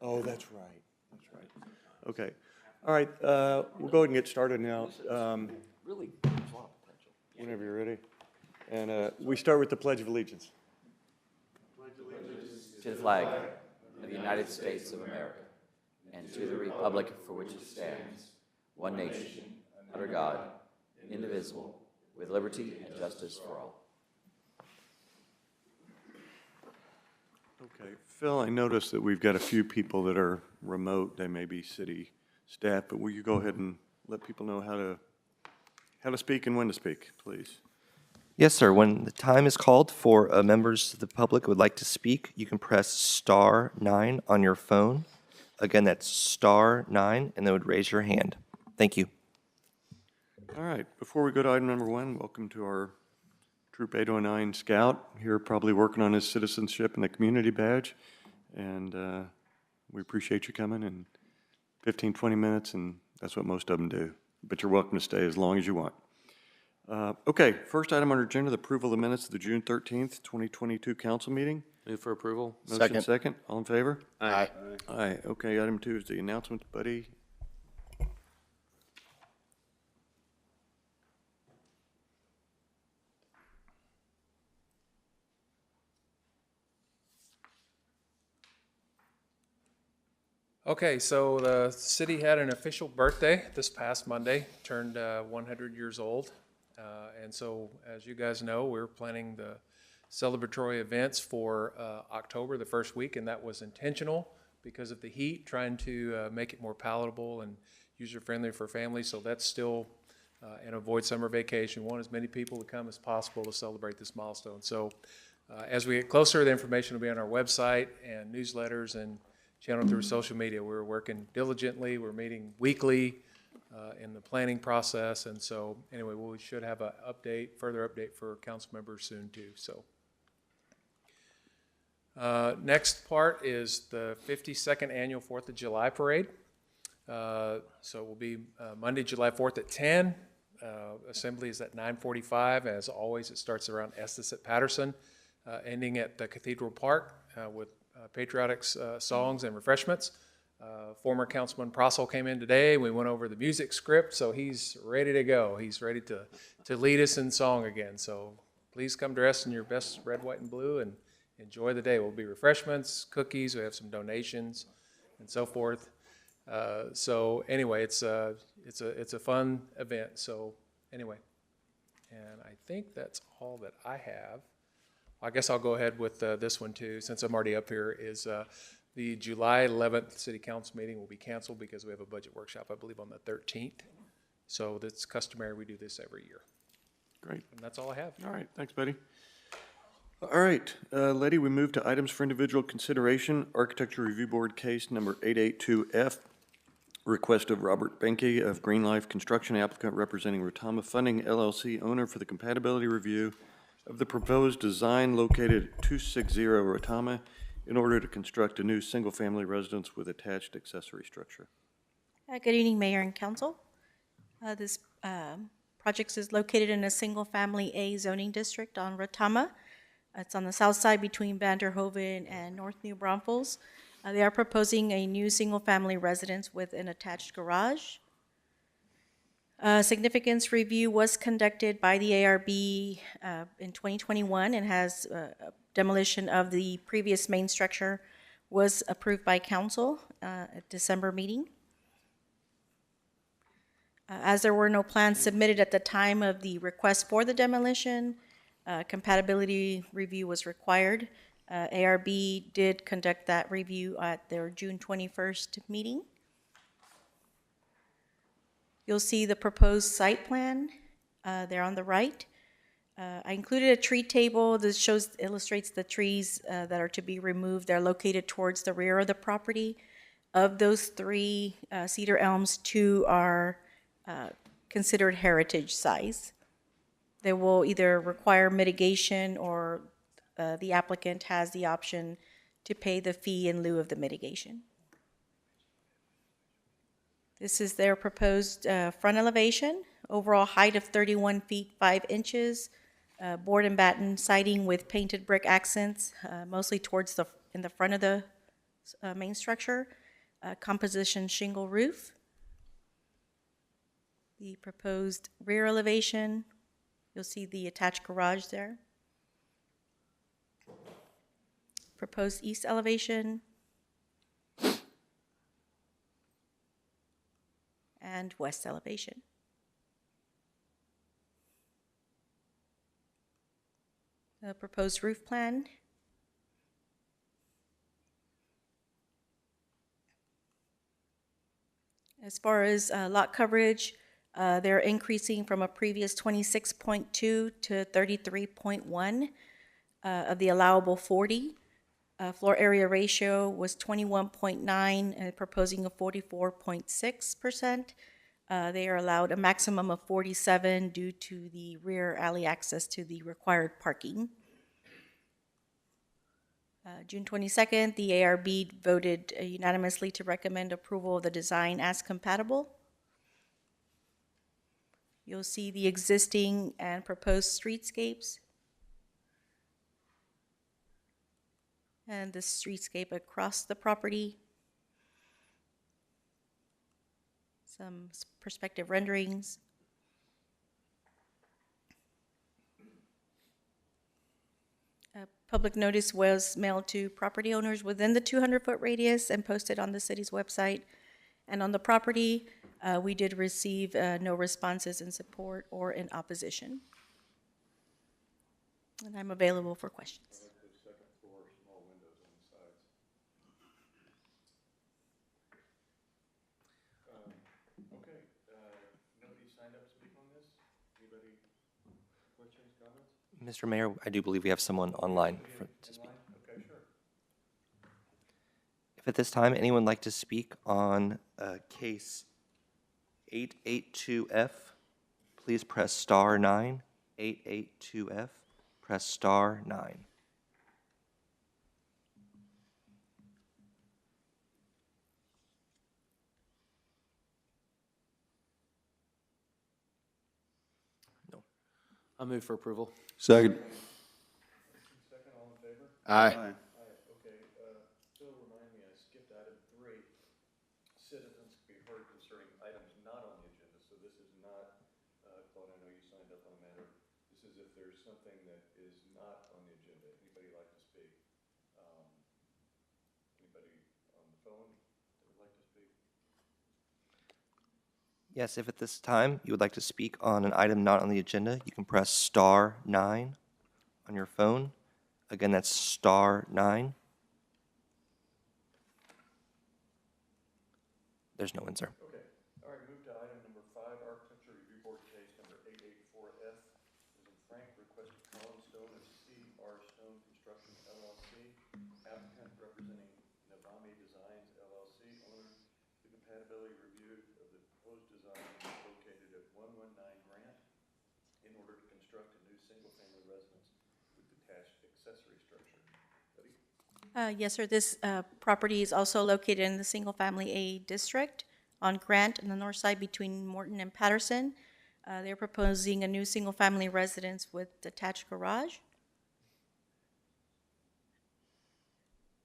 Oh, that's right. That's right. Okay. All right. We'll go ahead and get started now. Really, there's a lot of potential. Whenever you're ready. And we start with the Pledge of Allegiance. To the flag of the United States of America and to the republic for which it stands, one nation, under God, indivisible, with liberty and justice for all. Okay. Phil, I noticed that we've got a few people that are remote. They may be city staff, but will you go ahead and let people know how to speak and when to speak, please? Yes, sir. When the time is called for members of the public who would like to speak, you can press *9 on your phone. Again, that's *9, and then would raise your hand. Thank you. All right. Before we go to item number 1, welcome to our Troop 809 Scout here, probably working on his citizenship and the community badge. And we appreciate you coming in 15, 20 minutes, and that's what most of them do. But you're welcome to stay as long as you want. Okay, first item on our agenda, the approval of the minutes of the June 13th, 2022 council meeting. Move for approval. Motion second. All in favor? Aye. Aye. Okay, item 2 is the announcement, buddy. Okay, so the city had an official birthday this past Monday, turned 100 years old. And so, as you guys know, we're planning the celebratory events for October, the first week, and that was intentional because of the heat, trying to make it more palatable and user-friendly for families. So that's still, and avoid summer vacation. We want as many people to come as possible to celebrate this milestone. So as we get closer, the information will be on our website and newsletters and channeled through social media. We're working diligently. We're meeting weekly in the planning process. And so anyway, we should have a further update for council members soon too. So next part is the 52nd annual 4th of July parade. So it will be Monday, July 4th at 10. Assembly is at 9:45. As always, it starts around Estes at Patterson, ending at the Cathedral Park with patriotic songs and refreshments. Former Councilman Prossel came in today. We went over the music script, so he's ready to go. He's ready to lead us in song again. So please come dressed in your best red, white, and blue and enjoy the day. Will be refreshments, cookies. We have some donations, and so forth. So anyway, it's a fun event. So anyway, and I think that's all that I have. I guess I'll go ahead with this one too, since I'm already up here, is the July 11th City Council meeting will be canceled because we have a budget workshop, I believe, on the 13th. So that's customary. We do this every year. Great. And that's all I have. All right, thanks, buddy. All right, Letty, we move to items for individual consideration. Architecture Review Board case number 882F. Request of Robert Benke of Green Life Construction, applicant representing Rotama Funding LLC, owner for the compatibility review of the proposed design located at 260 Rotama in order to construct a new single-family residence with attached accessory structure. Good evening, Mayor and Council. This project is located in a single-family A zoning district on Rotama. It's on the south side between Vanderhoven and North New Braunfels. They are proposing a new single-family residence with an attached garage. Significance review was conducted by the ARB in 2021 and has demolition of the previous main structure was approved by council at December meeting. As there were no plans submitted at the time of the request for the demolition, compatibility review was required. ARB did conduct that review at their June 21st meeting. You'll see the proposed site plan there on the right. I included a tree table. This illustrates the trees that are to be removed. They're located towards the rear of the property. Of those 3 cedar elms, 2 are considered heritage size. They will either require mitigation or the applicant has the option to pay the fee in lieu of the mitigation. This is their proposed front elevation, overall height of 31 feet 5 inches, board and batten siding with painted brick accents, mostly towards in the front of the main structure, composition shingle roof, the proposed rear elevation. You'll see the attached garage there. Proposed east elevation. And west elevation. The proposed roof plan. As far as lot coverage, they're increasing from a previous 26.2 to 33.1 of the allowable 40. Floor area ratio was 21.9, proposing a 44.6%. They are allowed a maximum of 47 due to the rear alley access to the required parking. June 22nd, the ARB voted unanimously to recommend approval of the design as compatible. You'll see the existing and proposed streetscapes. And the streetscape across the property. Some perspective renderings. A public notice was mailed to property owners within the 200-foot radius and posted on the city's website. And on the property, we did receive no responses in support or in opposition. And I'm available for questions. Okay, nobody signed up to speak on this? Anybody, questions, comments? Mr. Mayor, I do believe we have someone online to speak. Okay, sure. If at this time anyone would like to speak on case 882F, please press star 9. 882F, press star 9. No. I move for approval. Second. Second, all in favor? Aye. Aye, okay, Bill, remind me, I skipped item 3. Citizens can be heard concerning items not on the agenda, so this is not, Claude, I know you signed up on the matter. This is if there's something that is not on the agenda. Anybody like to speak? Anybody on the phone that would like to speak? Yes, if at this time you would like to speak on an item not on the agenda, you can press star 9 on your phone. Again, that's star 9. There's no one, sir. Okay, all right, move to item number 5, Architecture Review Board case number 884F. This is Frank requested Column Stone of C.R. Stone Construction LLC, applicant representing Navami Designs LLC, owner. The compatibility review of the proposed design located at 119 Grant in order to construct a new single-family residence with detached accessory structure. Betty? Yes, sir. This property is also located in the single-family A district on Grant on the north side between Morton and Patterson. They're proposing a new single-family residence with detached garage.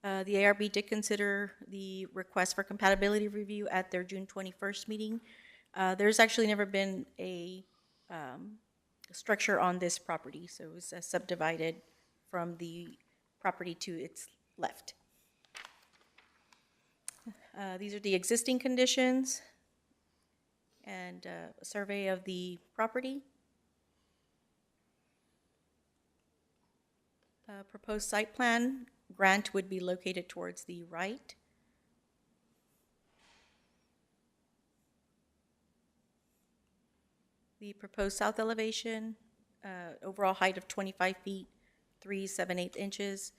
The ARB did consider the request for compatibility review at their June 21st meeting. There's actually never been a structure on this property, so it was subdivided from the property to its left. These are the existing conditions and a survey of the property. Proposed site plan, Grant would be located towards the right. The proposed south elevation, overall height of 25 feet, 3 7/8 inches.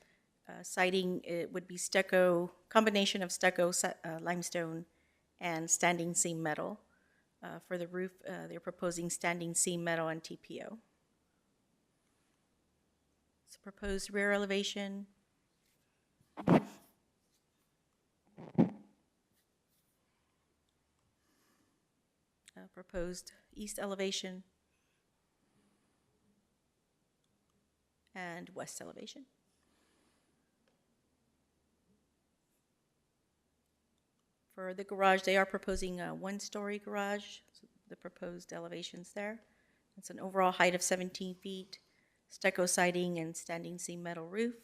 Siding, it would be stucco, combination of stucco, limestone, and standing seam metal. For the roof, they're proposing standing seam metal and TPO. So proposed rear elevation. Proposed east elevation. And west elevation. For the garage, they are proposing a one-story garage, so the proposed elevations there. It's an overall height of 17 feet, stucco siding and standing seam metal roof.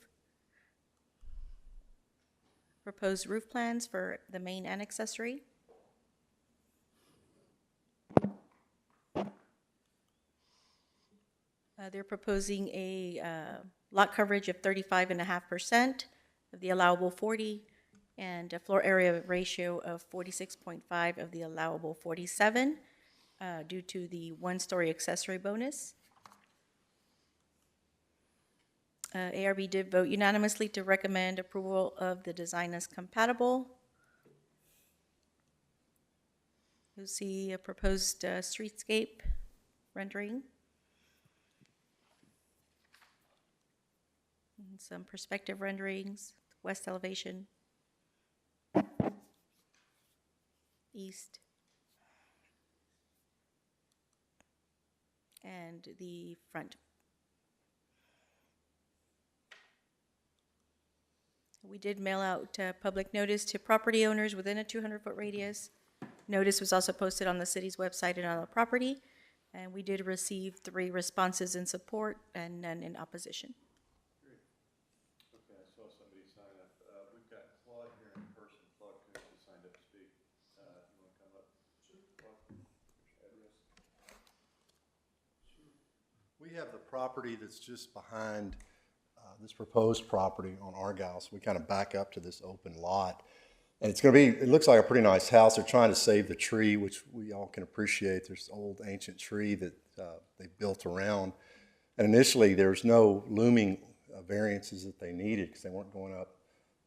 Proposed roof plans for the main and accessory. They're proposing a lot coverage of 35.5% of the allowable 40, and a floor area ratio of 46.5 of the allowable 47, due to the one-story accessory bonus. ARB did vote unanimously to recommend approval of the design as compatible. You'll see a proposed streetscape rendering. And some perspective renderings, west elevation, east, and the front. We did mail out public notice to property owners within a 200-foot radius. Notice was also posted on the city's website and on the property, and we did receive 3 responses in support and none in opposition. Okay, I saw somebody sign up. We've got Claude here in person. Claude Coons has signed up to speak. You want to come up? Sure. Claude, address? We have the property that's just behind this proposed property on Argyle, so we kind of back up to this open lot. And it's going to be, it looks like a pretty nice house. They're trying to save the tree, which we all can appreciate. There's an old ancient tree that they built around. And initially, there's no looming variances that they needed because they weren't going up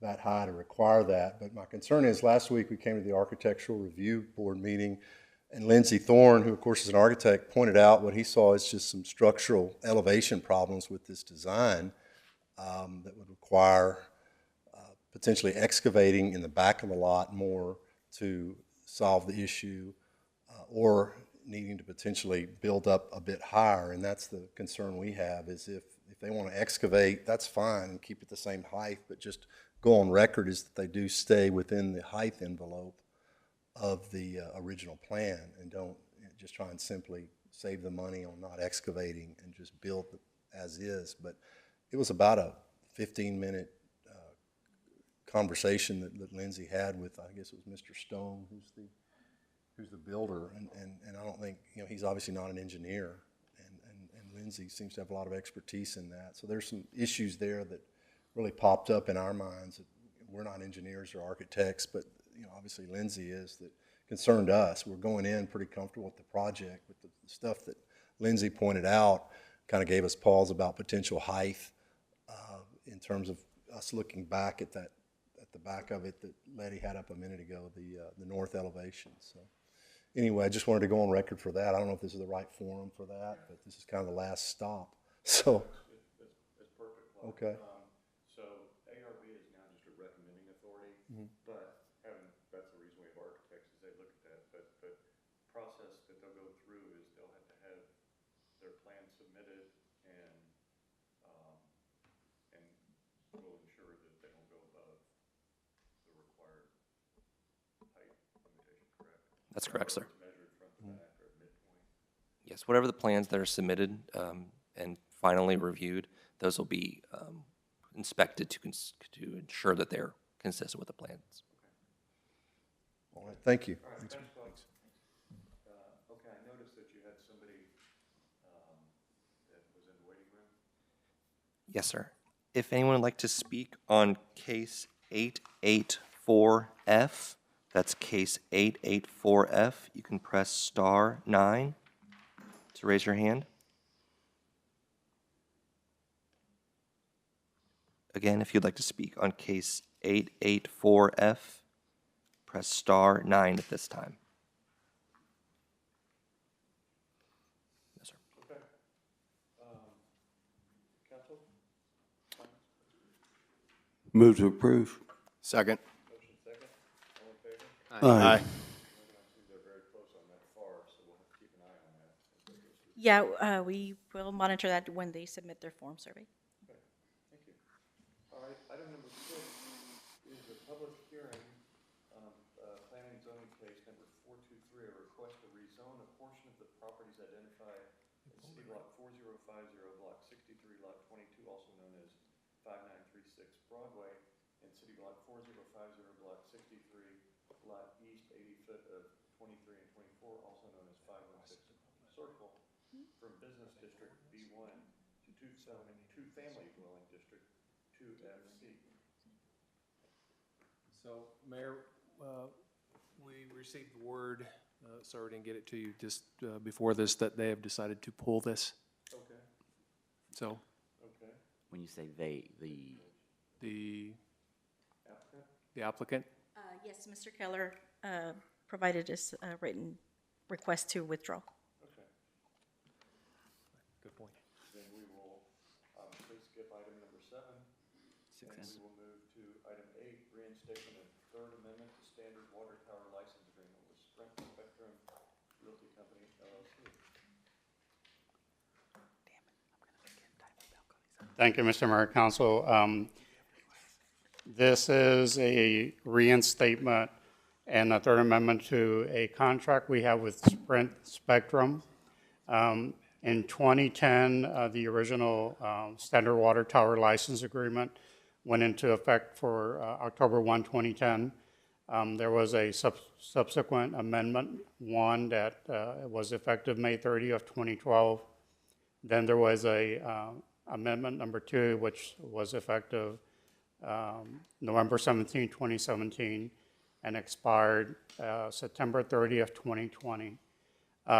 that high to require that. But my concern is, last week we came to the Architectural Review Board meeting, and Lindsey Thorne, who of course is an architect, pointed out what he saw as just some structural elevation problems with this design that would require potentially excavating in the back of the lot more to solve the issue, or needing to potentially build up a bit higher. And that's the concern we have, is if they want to excavate, that's fine, and keep it the same height, but just go on record is that they do stay within the height envelope of the original plan, and don't just try and simply save the money on not excavating and just build as is. But it was about a 15-minute conversation that Lindsay had with, I guess it was Mr. Stone, who's the builder, and I don't think, he's obviously not an engineer, and Lindsay seems to have a lot of expertise in that. So there's some issues there that really popped up in our minds. We're not engineers or architects, but obviously Lindsay is, that concerned us. We're going in pretty comfortable with the project, but the stuff that Lindsay pointed out kind of gave us pause about potential height in terms of us looking back at the back of it that Letty had up a minute ago, the north elevation. So anyway, I just wanted to go on record for that. I don't know if this is the right forum for that, but this is kind of the last stop. So That's perfect, Claude. okay. So ARB is now just a recommending authority, but that's the reason we have architects, is they look at that. But process that they'll go through is they'll have to have their plan submitted, and will ensure that they don't go above the required height limitation, correct? That's correct, sir. It's measured front to back or midpoint. Yes, whatever the plans that are submitted and finally reviewed, those will be inspected to ensure that they're consistent with the plans. All right, thank you. All right, thanks, folks. Okay, I noticed that you had somebody that was in the waiting room. Yes, sir. If anyone would like to speak on case 884F, that's case 884F, you can press star 9 to raise your hand. Again, if you'd like to speak on case 884F, press star 9 at this time. Yes, sir. Okay. Counsel? Move to approve. Second. Motion second. All in favor? Aye. They're very close on that far, so we'll have to keep an eye on that. Yeah, we will monitor that when they submit their form survey. Okay, thank you. All right, item number 6 is a public hearing on plan Block 63, Lot 22, also known as 5936 Broadway, and City Block 4050, Block 63, Lot East 80 foot of 23 and 24, also known as 516 Circle, from Business District B1 to two-family dwelling district 2FC. So, Mayor, we received word, sorry we didn't get it to you just before this, that they have decided to pull this. Okay. So Okay. When you say they, the Applicant? the applicant, Yes, Mr. Keller provided us a written request to withdraw. Okay. good point. Then we will obviously skip item number 7. And we will move to item 8, reinstatement of Third Amendment to Standard Water Tower License Agreement with Sprint Spectrum Realty Company, LLC. Thank you, Mr. Mayor, Council. This is a reinstatement and a Third Amendment to a contract we have with Sprint Spectrum. In 2010, the original Standard Water Tower License Agreement went into effect for October 1, 2010. There was a subsequent Amendment 1 that was effective May 30 of 2012. Then there was a Amendment number 2, which was effective November 17, 2017, and expired September 30 of 2020.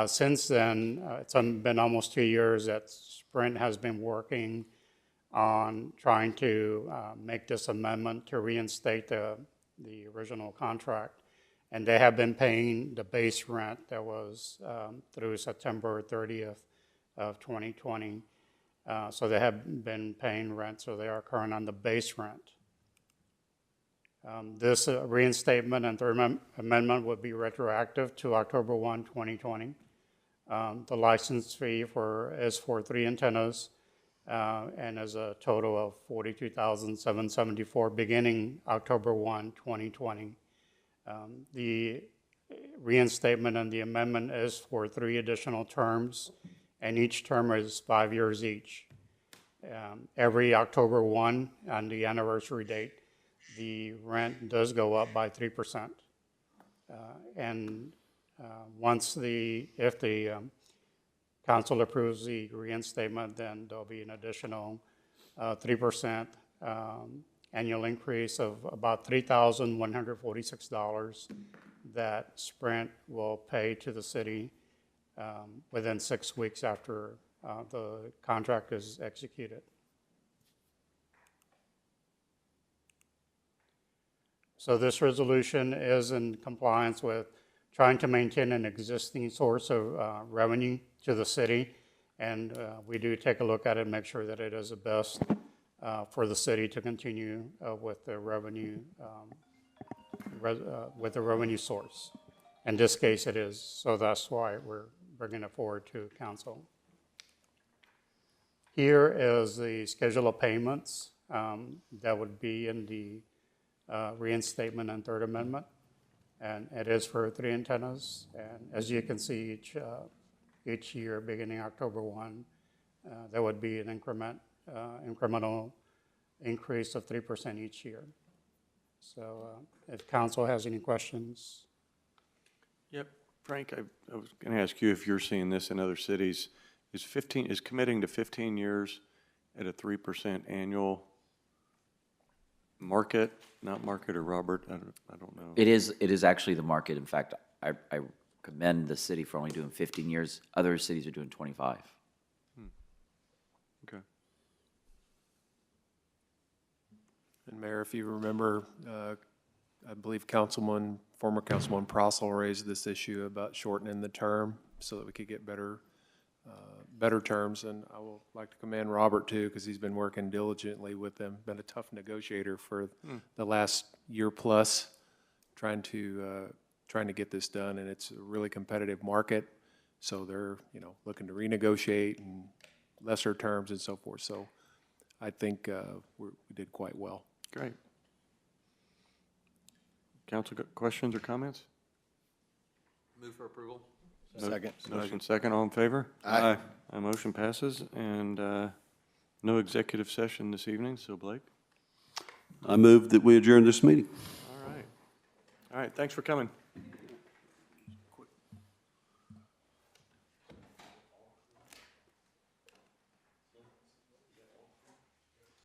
Since then, it's been almost 2 years that Sprint has been working on trying to make this amendment to reinstate the original contract. And they have been paying the base rent that was through September 30th of 2020. So they have been paying rent, so they are current on the base rent. This reinstatement and Third Amendment would be retroactive to October 1, 2020. The license fee is for 3 antennas and is a total of $42,774 beginning October 1, 2020. The reinstatement and the amendment is for 3 additional terms, and each term is 5 years each. Every October 1, on the anniversary date, the rent does go up by 3%. If the council approves the reinstatement, then there'll be an additional 3% annual increase of about $3,146 that Sprint will pay to the city within 6 weeks after the contract is executed. So this resolution is in compliance with trying to maintain an existing source of revenue to the city, and we do take a look at it and make sure that it is the best for the city to continue with the revenue source. In this case, it is, so that's why we're bringing it forward to council. Here is the schedule of payments that would be in the reinstatement and Third Amendment, and it is for 3 antennas. And as you can see, each year, beginning October 1, there would be an incremental increase of 3% each year. So if council has any questions. Yep. Frank, I was going to ask you if you're seeing this in other cities. Is committing to 15 years at a 3% annual market, not market, or Robert? I don't know. It is actually the market. In fact, I commend the city for only doing 15 years. Other cities are doing 25. Okay. And Mayor, if you remember, I believe former Councilman Prossel raised this issue about shortening the term so that we could get better terms. And I would like to commend Robert too, because he's been working diligently with them. Been a tough negotiator for the last year plus, trying to get this done. And it's a really competitive market, so they're looking to renegotiate and lesser terms and so forth. So I think we did quite well. Great. Council, got questions or comments? Move for approval. Second. Motion second, all in favor? Aye. Motion passes, and no executive session this evening, so Blake? I move that we adjourn this meeting. All right. All right, thanks for coming.